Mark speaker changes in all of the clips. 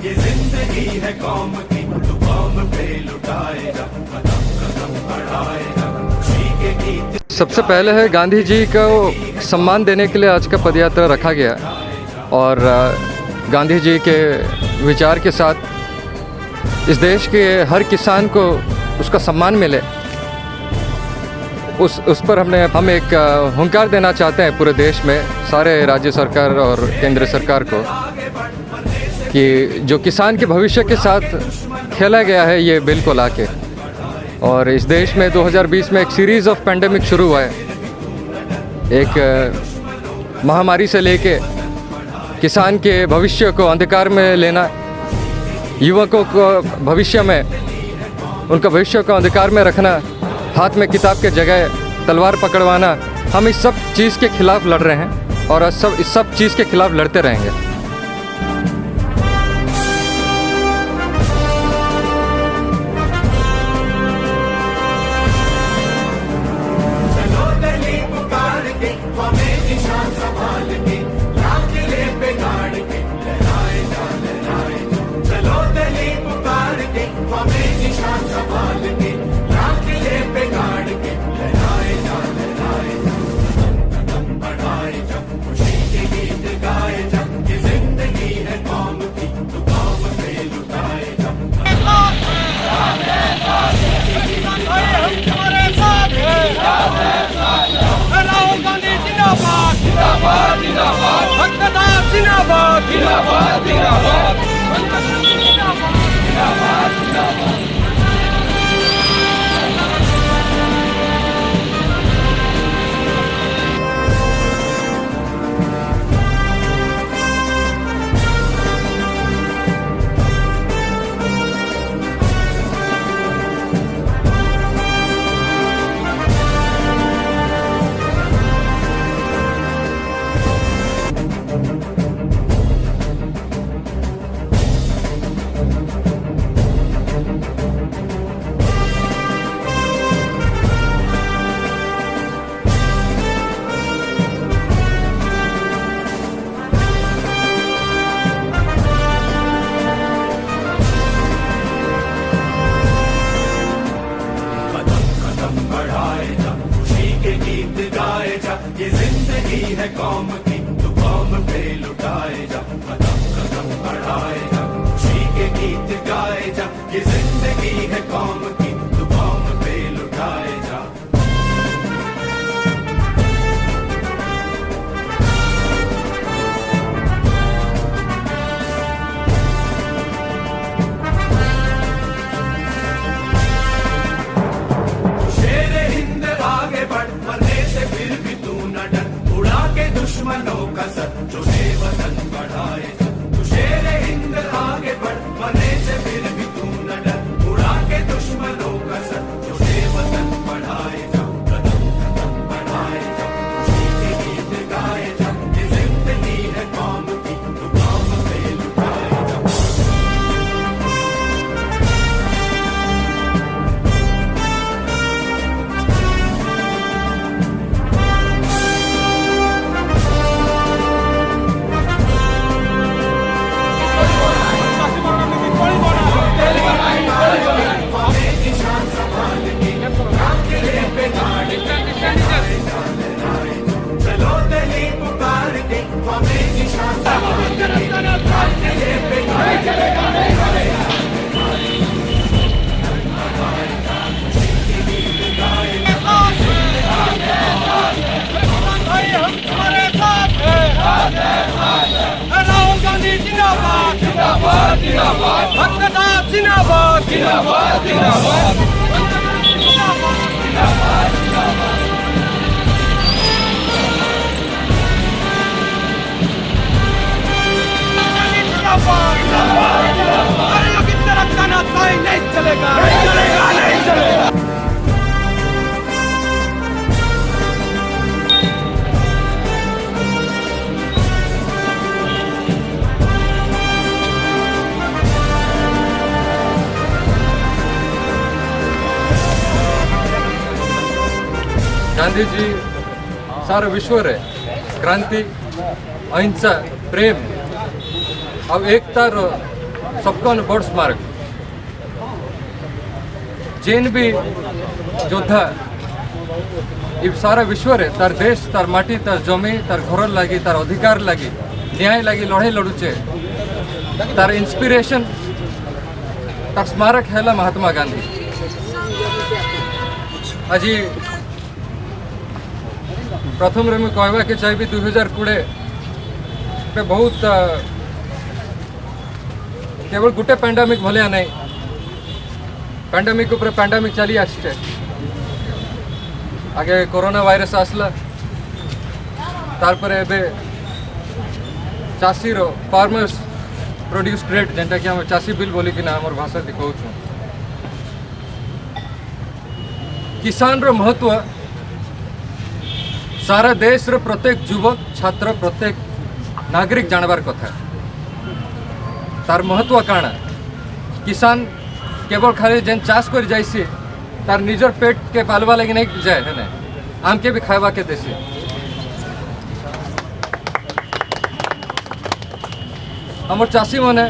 Speaker 1: ये जिंदगी है कौम की, तू कौम पे लुटाए जा, कदम कदम बढ़ाए जा, खुशी के गीत।
Speaker 2: सबसे पहले है गांधी जी को सम्मान देने के लिए आज का पदयात्रा रखा गया और गांधी जी के विचार के साथ इस देश के हर किसान को उसका सम्मान मिले, उस पर हम एक हुंकार देना चाहते हैं पूरे देश में सारे राज्य सरकार और केंद्र सरकार को कि जो किसान के भविष्य के साथ खेला गया है ये बिल को लाके। और इस देश में 2020 में एक सीरीज़ ऑफ पैंडेमिक शुरू हुआ है, एक महामारी से लेके किसान के भविष्य को अंधकार में लेना, युवकों को भविष्य में उनका भविष्य को अंधकार में रखना, हाथ में किताब के जगह तलवार पकड़वाना। हम इस सब चीज़ के खिलाफ लड़ रहे हैं और इस सब चीज़ के खिलाफ लड़ते रहेंगे।
Speaker 1: ये जिंदगी है कौम की, तू कौम पे लुटाए जा, कदम कदम बढ़ाए जा, खुशी के गीत गाए जा। ये जिंदगी है कौम की, तू कौम पे लुटाए जा। शेरे हिंद आगे बढ़, मरने से फिर भी तू न डर, उड़ा के दुश्मनों का सर, जो वतन बढ़ाए जा। तू शेरे हिंद आगे बढ़, मरने से फिर भी तू न डर, उड़ा के दुश्मनों का सर, जो वतन बढ़ाए जा, कदम कदम बढ़ाए जा, खुशी के गीत गाए जा। ये जिंदगी है कौम की, तू कौम पे लुटाए जा।
Speaker 3: नहीं चलेगा।
Speaker 2: गांधी जी सारा विश्व रे क्रांति अहिंसा प्रेम और एकतार सबकन बड़ स्मारक जेन भी योद्धा इ सारा विश्व रे तार देश तार माटी तार जमी तार घर लगी तार अधिकार लगी न्याय लगी लड़ाई लड़ुचे तार इंस्पिरेशन तार स्मारक है महात्मा गांधी। आज प्रथम रे मुझे कहवा के चाहिए 2020 पे बहुत केवल गोटे पैंडेमिक भलिया नहीं पैंडेमिक ऊपर पैंडेमिक चली आसचे आगे कोरोना वायरस आसला तार एबे चाषी रो फार्मर्स प्रोड्यूस ट्रेड जेनटा कि हम चाषी बिल बोली कि ना हमर भाषा दिखाऊ किसान रो महत्व सारा देश रो प्रत्येक युवक छात्र प्रत्येक नागरिक जानबार कथा तार महत्व काଣା किसान केवल खाली जेन चाष कर जाइसी तार निजर पेट के पालवा लगी नहीं जाए है ना आमके भी खावा के देसी हमर चाषी मैंने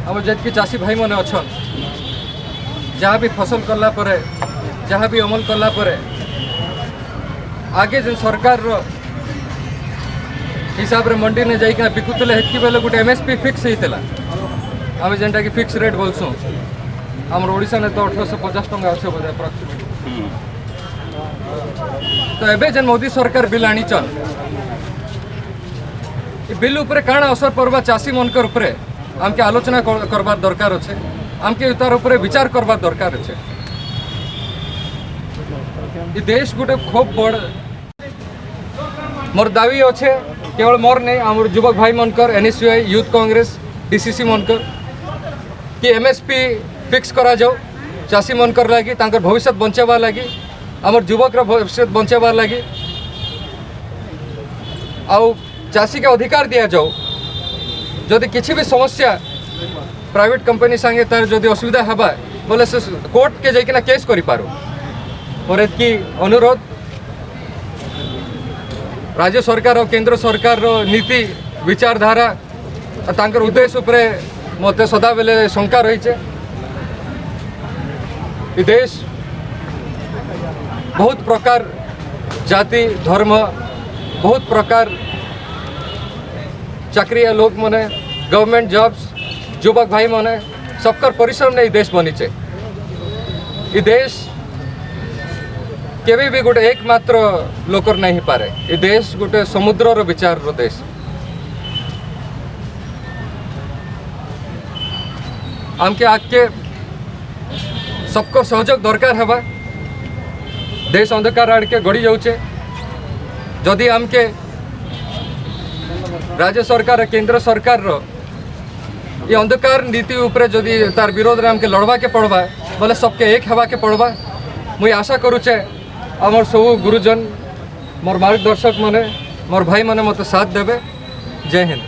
Speaker 2: हमर जेतकी चाषी भाई मैंने अच्छन जहाँ भी फसल कला परे जहाँ भी अमल कला परे आगे जेन सरकार रो हिसाब रे मंडी ने जाइक बिकुतले हेतकी बेले गोटे एमएसपी फिक्स होता आम जेनटा कि फिक्स रेट बोलसुँ आम ओडिशा ने तो 1850 टंका अच्छे बोधे अप्रोक्सीमेट तो एबे जेन मोदी सरकार बिल आनीचन बिल उपरे काଣା असर पड़वा चाषी मनकर उपरे आमके आलोचना करबार दरकार अच्छे आमके तार उपरे विचार करबार दरकार अच्छे। ये देश गोटे खूब बड़ मोर दावी अच्छे केवल मोर नहीं आम युवक भाई मनकर एनएसयूआई यूथ कांग्रेस डीसीसी मनकर कि एमएसपी फिक्स करा जाओ चाषी मनकर लगी तांकर भविष्य बंचाबार लगी आमर युवक भविष्य बंचाबार लगी आउ चाषी के अधिकार दिया जाओ जदि किसी भी समस्या प्राइवेट कंपनी संगे तार जदि असुविधा हवा बोले से कोर्ट के जाइकिना केस करि पारो और एतकी अनुरोध राज्य सरकार और केंद्र सरकार रो नीति विचारधारा तांकर उद्देश्य उपरे मते सदा बेले शंका रही है। ये देश बहुत प्रकार जाति धर्म बहुत प्रकार चाकरिया लोक मने गवर्नमेंट जॉब्स युवक भाई मने सबकर परिश्रम नहीं देश बनीचे ये देश केवे भी गोटे एकमात्र लोकर नहीं पारे ये देश गोटे समुद्र रो विचार रो देश आमके आके सबको सहयोग दरकार हवा देश अंधकार आड़ के गड़ी जाऊे जदि आमके राज्य सरकार केंद्र सरकार रो ये अंधकार नीति उपरे जदि तार विरोध रे आमके लड़वा के पड़वा बोले सबके एक हवा के पड़वा मुई आशा करुचे आमर सब गुरुजन मोर मार्गदर्शक मने मोर भाई मने मत साथ देवे। जय हिंद।